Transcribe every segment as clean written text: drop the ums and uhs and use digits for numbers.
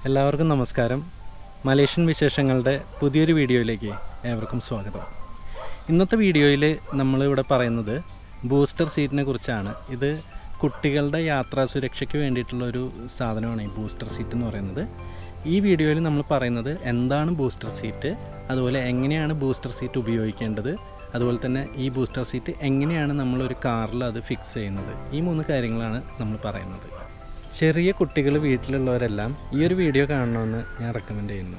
എല്ലാവർക്കും നമസ്കാരം. മലേഷ്യൻ വിശേഷങ്ങളുടെ പുതിയൊരു വീഡിയോയിലേക്ക് ഏവർക്കും സ്വാഗതം. ഇന്നത്തെ വീഡിയോയിൽ നമ്മളിവിടെ പറയുന്നത് ബൂസ്റ്റർ സീറ്റിനെ കുറിച്ചാണ്. ഇത് കുട്ടികളുടെ യാത്രാ സുരക്ഷയ്ക്ക് വേണ്ടിയിട്ടുള്ളൊരു സാധനമാണ് ഈ ബൂസ്റ്റർ സീറ്റ് എന്ന് പറയുന്നത്. ഈ വീഡിയോയിൽ നമ്മൾ പറയുന്നത് എന്താണ് ബൂസ്റ്റർ സീറ്റ്, അതുപോലെ എങ്ങനെയാണ് ബൂസ്റ്റർ സീറ്റ് ഉപയോഗിക്കേണ്ടത്, അതുപോലെ തന്നെ ഈ ബൂസ്റ്റർ സീറ്റ് എങ്ങനെയാണ് നമ്മളൊരു കാറിൽ അത് ഫിക്സ് ചെയ്യുന്നത്. ഈ 3 കാര്യങ്ങളാണ് നമ്മൾ പറയുന്നത്. ചെറിയ കുട്ടികൾ വീട്ടിലുള്ളവരെല്ലാം ഈ ഒരു വീഡിയോ കാണണമെന്ന് ഞാൻ റെക്കമെൻഡ് ചെയ്യുന്നു.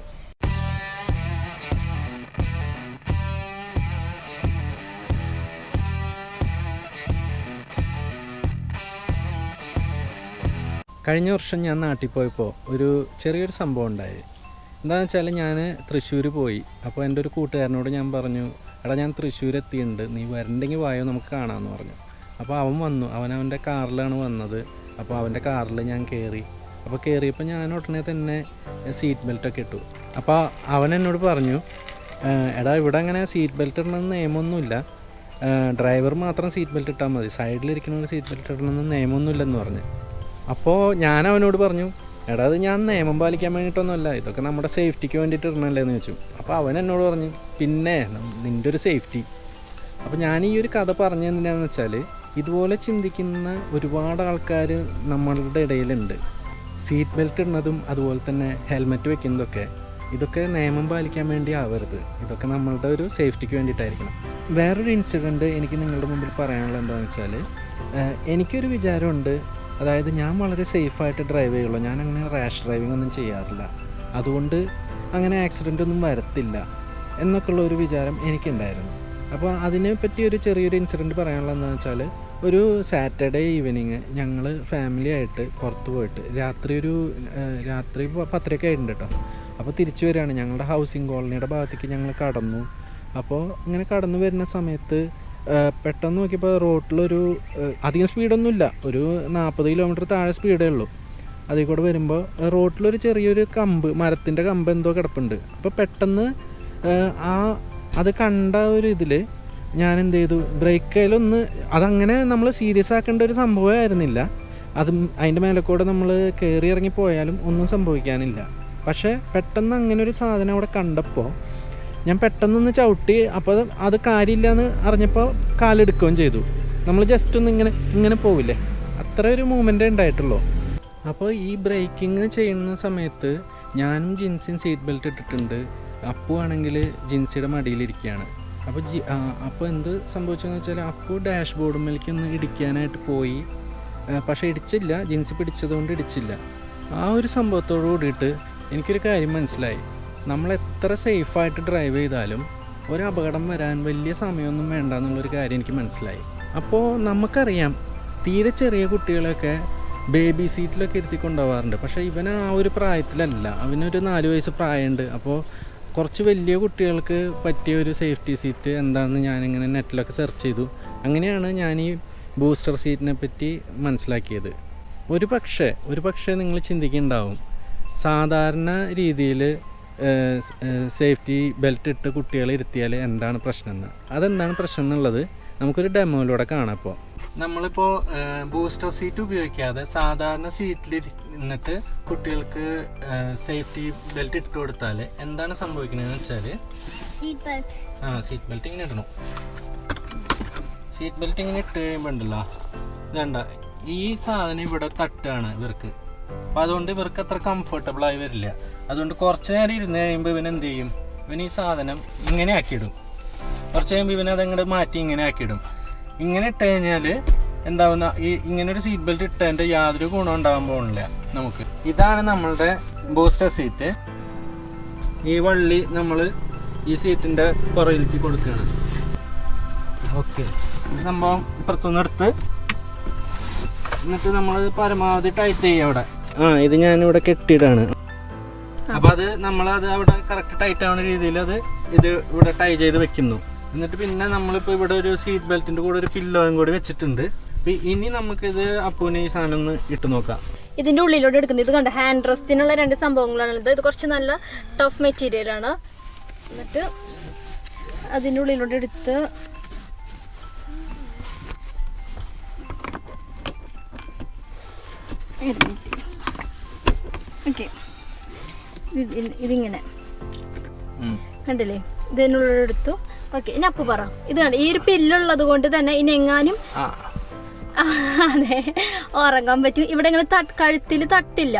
കഴിഞ്ഞ വർഷം ഞാൻ നാട്ടിൽ പോയപ്പോൾ ഒരു ചെറിയൊരു സംഭവം ഉണ്ടായി. എന്താണെന്ന് വെച്ചാൽ ഞാൻ തൃശ്ശൂർ പോയി. അപ്പോൾ എൻ്റെ ഒരു കൂട്ടുകാരനോട് ഞാൻ പറഞ്ഞു, എടാ ഞാൻ തൃശ്ശൂർ എത്തിയിട്ടുണ്ട്, നീ വരണ്ടെങ്കിൽ വായോ നമുക്ക് കാണാമെന്ന് പറഞ്ഞു. അപ്പോൾ അവൻ വന്നു. അവൻ്റെ കാറിലാണ് വന്നത്. അപ്പോൾ അവൻ്റെ കാറിൽ ഞാൻ കയറി. അപ്പോൾ കയറിയപ്പോൾ ഞാൻ ഉടനെ തന്നെ സീറ്റ് ബെൽറ്റൊക്കെ ഇട്ടു. അപ്പോൾ അവൻ എന്നോട് പറഞ്ഞു, എടാ ഇവിടെ അങ്ങനെ സീറ്റ് ബെൽറ്റ് ഇടണമെന്ന് നിയമമൊന്നുമില്ല, ഡ്രൈവർ മാത്രം സീറ്റ് ബെൽറ്റ് ഇട്ടാൽ മതി, സൈഡിലിരിക്കുന്നവർ സീറ്റ് ബെൽറ്റ് ഇടണമെന്ന് നിയമമൊന്നുമില്ലെന്ന് പറഞ്ഞു. അപ്പോൾ ഞാൻ അവനോട് പറഞ്ഞു, എടാ അത് ഞാൻ നിയമം പാലിക്കാൻ വേണ്ടിയിട്ടൊന്നുമല്ല, ഇതൊക്കെ നമ്മുടെ സേഫ്റ്റിക്ക് വേണ്ടിയിട്ട് ഇടണമല്ലേ എന്ന് ചോദിച്ചു. അപ്പോൾ അവൻ എന്നോട് പറഞ്ഞു, പിന്നെ നിൻ്റെ ഒരു സേഫ്റ്റി. അപ്പോൾ ഞാൻ ഈ ഒരു കഥ പറഞ്ഞു എന്തിനാണെന്ന് വെച്ചാൽ, ഇതുപോലെ ചിന്തിക്കുന്ന ഒരുപാട് ആൾക്കാർ നമ്മളുടെ ഇടയിലുണ്ട്. സീറ്റ് ബെൽറ്റ് ഇടുന്നതും അതുപോലെ തന്നെ ഹെൽമെറ്റ് വെക്കുന്നതൊക്കെ ഇതൊക്കെ നിയമം പാലിക്കാൻ വേണ്ടി ആവരുത്, ഇതൊക്കെ നമ്മളുടെ ഒരു സേഫ്റ്റിക്ക് വേണ്ടിയിട്ടായിരിക്കണം. വേറൊരു ഇൻസിഡൻറ്റ് എനിക്ക് നിങ്ങളുടെ മുമ്പിൽ പറയാനുള്ളത് എന്താണെന്ന് വെച്ചാൽ, എനിക്കൊരു വിചാരമുണ്ട്, അതായത് ഞാൻ വളരെ സേഫായിട്ട് ഡ്രൈവ് ചെയ്യുള്ളൂ, ഞാൻ അങ്ങനെ റാഷ് ഡ്രൈവിംഗ് ഒന്നും ചെയ്യാറില്ല, അതുകൊണ്ട് അങ്ങനെ ആക്സിഡൻ്റ് ഒന്നും വരത്തില്ല എന്നൊക്കെയുള്ള ഒരു വിചാരം എനിക്കുണ്ടായിരുന്നു. അപ്പോൾ അതിനെ പറ്റി ഒരു ചെറിയൊരു ഇൻസിഡൻറ്റ് പറയാനുള്ളത് എന്താണെന്ന് വെച്ചാൽ, ഒരു സാറ്റർഡേ ഈവനിങ് ഞങ്ങൾ ഫാമിലി ആയിട്ട് പുറത്ത് പോയിട്ട് രാത്രി 10:00 ആയിട്ടുണ്ട് കേട്ടോ. അപ്പോൾ തിരിച്ചു വരികയാണ്. ഞങ്ങളുടെ ഹൗസിംഗ് കോളനിയുടെ ഭാഗത്തേക്ക് ഞങ്ങൾ കടന്നു. അപ്പോൾ ഇങ്ങനെ കടന്നു വരുന്ന സമയത്ത് പെട്ടെന്ന് നോക്കിയപ്പോൾ റോട്ടിലൊരു അധികം സ്പീഡൊന്നുമില്ല, ഒരു 40 കിലോമീറ്റർ താഴെ സ്പീഡേ ഉള്ളൂ. അതിൽ കൂടെ വരുമ്പോൾ റോട്ടിലൊരു ചെറിയൊരു മരത്തിൻ്റെ കമ്പ് എന്തോ കിടപ്പുണ്ട്. അപ്പോൾ പെട്ടെന്ന് അത് കണ്ട ഒരു ഇതിൽ ഞാൻ എന്ത് ചെയ്തു, ബ്രേക്കിലൊന്ന്, അതങ്ങനെ നമ്മൾ സീരിയസ് ആക്കേണ്ട ഒരു സംഭവമായിരുന്നില്ല. അതിൻ്റെ മേലെ കൂടെ നമ്മൾ കയറി ഇറങ്ങി പോയാലും ഒന്നും സംഭവിക്കാനില്ല. പക്ഷേ പെട്ടെന്ന് അങ്ങനെ ഒരു സാധനം അവിടെ കണ്ടപ്പോൾ ഞാൻ പെട്ടെന്നൊന്ന് ചവിട്ടി. അപ്പോൾ അത് കാര്യമില്ല എന്ന് അറിഞ്ഞപ്പോൾ കാലെടുക്കുകയും ചെയ്തു. നമ്മൾ ജസ്റ്റ് ഒന്ന് ഇങ്ങനെ പോവില്ലേ, അത്ര ഒരു മൂവ്മെൻ്റ് ഉണ്ടായിട്ടുള്ളൂ. അപ്പോൾ ഈ ബ്രേക്കിങ് ചെയ്യുന്ന സമയത്ത് ഞാനും ജിൻസിയും സീറ്റ് ബെൽറ്റ് ഇട്ടിട്ടുണ്ട്. അപ്പു ആണെങ്കിൽ ജിൻസിയുടെ മടിയിലിരിക്കുകയാണ്. അപ്പോൾ എന്ത് സംഭവിച്ചതെന്ന് വെച്ചാൽ, അപ്പു ഡാഷ് ബോർഡിലേക്ക് ഒന്ന് ഇടിക്കാനായിട്ട് പോയി, പക്ഷേ ഇടിച്ചില്ല, ജിൻസി പിടിച്ചതുകൊണ്ട് ഇടിച്ചില്ല. ആ ഒരു സംഭവത്തോടു കൂടിയിട്ട് എനിക്കൊരു കാര്യം മനസ്സിലായി, നമ്മൾ എത്ര സേഫായിട്ട് ഡ്രൈവ് ചെയ്താലും ഒരു അപകടം വരാൻ വലിയ സമയമൊന്നും വേണ്ട എന്നുള്ളൊരു കാര്യം എനിക്ക് മനസ്സിലായി. അപ്പോൾ നമുക്കറിയാം, തീരെ ചെറിയ കുട്ടികളൊക്കെ ബേബി സീറ്റിലൊക്കെ ഇരുത്തി കൊണ്ടുപോകാറുണ്ട്. പക്ഷേ ഇവന് ആ ഒരു പ്രായത്തിലല്ല, അവനൊരു 4 വയസ്സ് പ്രായമുണ്ട്. അപ്പോൾ കുറച്ച് വലിയ കുട്ടികൾക്ക് പറ്റിയ ഒരു സേഫ്റ്റി സീറ്റ് എന്താണെന്ന് ഞാനിങ്ങനെ നെറ്റിലൊക്കെ സെർച്ച് ചെയ്തു. അങ്ങനെയാണ് ഞാൻ ഈ ബൂസ്റ്റർ സീറ്റിനെ പറ്റി മനസ്സിലാക്കിയത്. ഒരു പക്ഷേ നിങ്ങൾ ചിന്തിക്കുന്നുണ്ടാവും, സാധാരണ രീതിയിൽ സേഫ്റ്റി ബെൽറ്റ് ഇട്ട് കുട്ടികളെ ഇരുത്തിയാൽ എന്താണ് പ്രശ്നം എന്ന്. അതെന്താണ് പ്രശ്നം എന്നുള്ളത് നമുക്കൊരു ഡെമോയിലൂടെ കാണാം. അപ്പോൾ നമ്മളിപ്പോൾ ബൂസ്റ്റർ സീറ്റ് ഉപയോഗിക്കാതെ സാധാരണ സീറ്റിൽ നിന്നിട്ട് കുട്ടികൾക്ക് സേഫ്റ്റി ബെൽറ്റ് ഇട്ട് കൊടുത്താൽ എന്താണ് സംഭവിക്കുന്നതെന്ന് വെച്ചാൽ, സീറ്റ് ബെൽറ്റ് ഇങ്ങനെ ഇടണം. സീറ്റ് ബെൽറ്റ് ഇങ്ങനെ ഇട്ട് കഴിയുമ്പോൾ ഉണ്ടല്ലോ, ഇതണ്ട ഈ സാധനം ഇവിടെ തട്ടാണ് ഇവർക്ക്. അപ്പോൾ അതുകൊണ്ട് ഇവർക്ക് അത്ര കംഫർട്ടബിളായി വരില്ല. അതുകൊണ്ട് കുറച്ച് നേരം ഇരുന്ന് കഴിയുമ്പോൾ ഇവൻ എന്ത് ചെയ്യും, ഇവൻ ഈ സാധനം ഇങ്ങനെ ആക്കിയിടും. കുറച്ച് കഴിയുമ്പോൾ ഇവൻ അതങ്ങോട്ട് മാറ്റി ഇങ്ങനെ ആക്കിയിടും. ഇങ്ങനെ ഇട്ട് കഴിഞ്ഞാൽ എന്താവുന്ന, ഇങ്ങനൊരു സീറ്റ് ബെൽറ്റ് ഇട്ടതിൻ്റെ യാതൊരു ഗുണം ഉണ്ടാകാൻ പോകുന്നില്ല നമുക്ക്. ഇതാണ് നമ്മളുടെ ബൂസ്റ്റർ സീറ്റ്. ഈ വള്ളി നമ്മൾ ഈ സീറ്റിൻ്റെ പുറകിലേക്ക് കൊടുക്കുകയാണ്. ഓക്കെ, ഈ സംഭവം ഇപ്പുറത്തുനിന്ന് എടുത്ത് എന്നിട്ട് നമ്മൾ പരമാവധി ടൈറ്റ് ചെയ്യുക അവിടെ. ഇത് ഞാനിവിടെ കെട്ടിയിടാണ്. അപ്പോൾ നമ്മളത് അവിടെ കറക്റ്റ് ടൈറ്റ് ആവുന്ന രീതിയിൽ ഇത് ഇവിടെ ടൈ ചെയ്ത് വെക്കുന്നു. എന്നിട്ട് പിന്നെ നമ്മളിപ്പോൾ ഇവിടെ ഒരു സീറ്റ് ബെൽറ്റിൻ്റെ കൂടെ ഒരു പില്ലോയും കൂടി വെച്ചിട്ടുണ്ട്. ഇനി നമുക്കിത് അപ്പൂന് ഈ സാധനം ഒന്ന് ഇട്ട് നോക്കാം. ഇതിൻ്റെ ഉള്ളിലോട്ട് എടുക്കുന്നത് ഇത് കണ്ട ഹാൻഡ് റെസ്റ്റിനുള്ള 2 സംഭവങ്ങളാണുള്ളത്. ഇത് കുറച്ച് നല്ല ടഫ് മെറ്റീരിയലാണ്. എന്നിട്ട് അതിൻ്റെ ഉള്ളിലോട്ട് എടുത്ത് ഓക്കെ ഇതിങ്ങനെ കണ്ടില്ലേ, ഇതിനുള്ളെടുത്തു. ഓക്കെ, ഇനി അപ്പു പറ. ഇത് കണ്ട, ഈ ഒരു പില്ലുള്ളത് കൊണ്ട് തന്നെ ഇനി എങ്ങാനും അതെ ഉറങ്ങാൻ പറ്റും. ഇവിടെ ഇങ്ങനെ കഴുത്തിൽ തട്ടില്ല.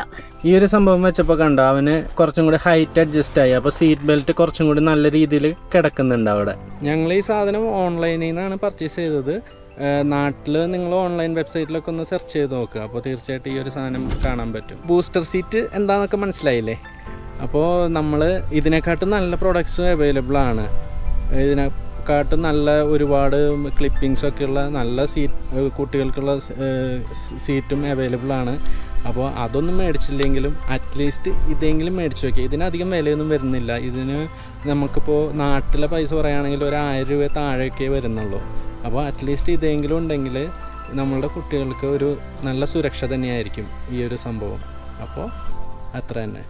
ഈ ഒരു സംഭവം വെച്ചപ്പോൾ കണ്ടോ, അവന് കുറച്ചും കൂടി ഹൈറ്റ് അഡ്ജസ്റ്റ് ആയി. അപ്പോൾ സീറ്റ് ബെൽറ്റ് കുറച്ചും കൂടി നല്ല രീതിയിൽ കിടക്കുന്നുണ്ട് അവിടെ. ഞങ്ങൾ ഈ സാധനം ഓൺലൈനിൽ നിന്നാണ് പർച്ചേസ് ചെയ്തത്. നാട്ടിൽ നിങ്ങൾ ഓൺലൈൻ വെബ്സൈറ്റിലൊക്കെ ഒന്ന് സെർച്ച് ചെയ്ത് നോക്കുക. അപ്പോൾ തീർച്ചയായിട്ടും ഈ ഒരു സാധനം കാണാൻ പറ്റും. ബൂസ്റ്റർ സീറ്റ് എന്താണെന്നൊക്കെ മനസ്സിലായില്ലേ? അപ്പോൾ നമ്മൾ ഇതിനെക്കാട്ടും നല്ല പ്രൊഡക്ട്സും അവൈലബിൾ ആണ്. ഇതിനെക്കാട്ടും നല്ല ഒരുപാട് ക്ലിപ്പിങ്സൊക്കെ ഉള്ള നല്ല കുട്ടികൾക്കുള്ള സീറ്റും അവൈലബിൾ ആണ്. അപ്പോൾ അതൊന്നും മേടിച്ചില്ലെങ്കിലും അറ്റ്ലീസ്റ്റ് ഇതെങ്കിലും മേടിച്ച് നോക്കി. ഇതിനധികം വിലയൊന്നും വരുന്നില്ല. ഇതിന് നമുക്കിപ്പോൾ നാട്ടിലെ പൈസ പറയുകയാണെങ്കിൽ ഒരു 1000 രൂപ താഴെയൊക്കെ വരുന്നുള്ളൂ. അപ്പോൾ അറ്റ്ലീസ്റ്റ് ഇതെങ്കിലും ഉണ്ടെങ്കിൽ നമ്മളുടെ കുട്ടികൾക്ക് ഒരു നല്ല സുരക്ഷ തന്നെയായിരിക്കും ഈ ഒരു സംഭവം. അപ്പോൾ അത്ര തന്നെ.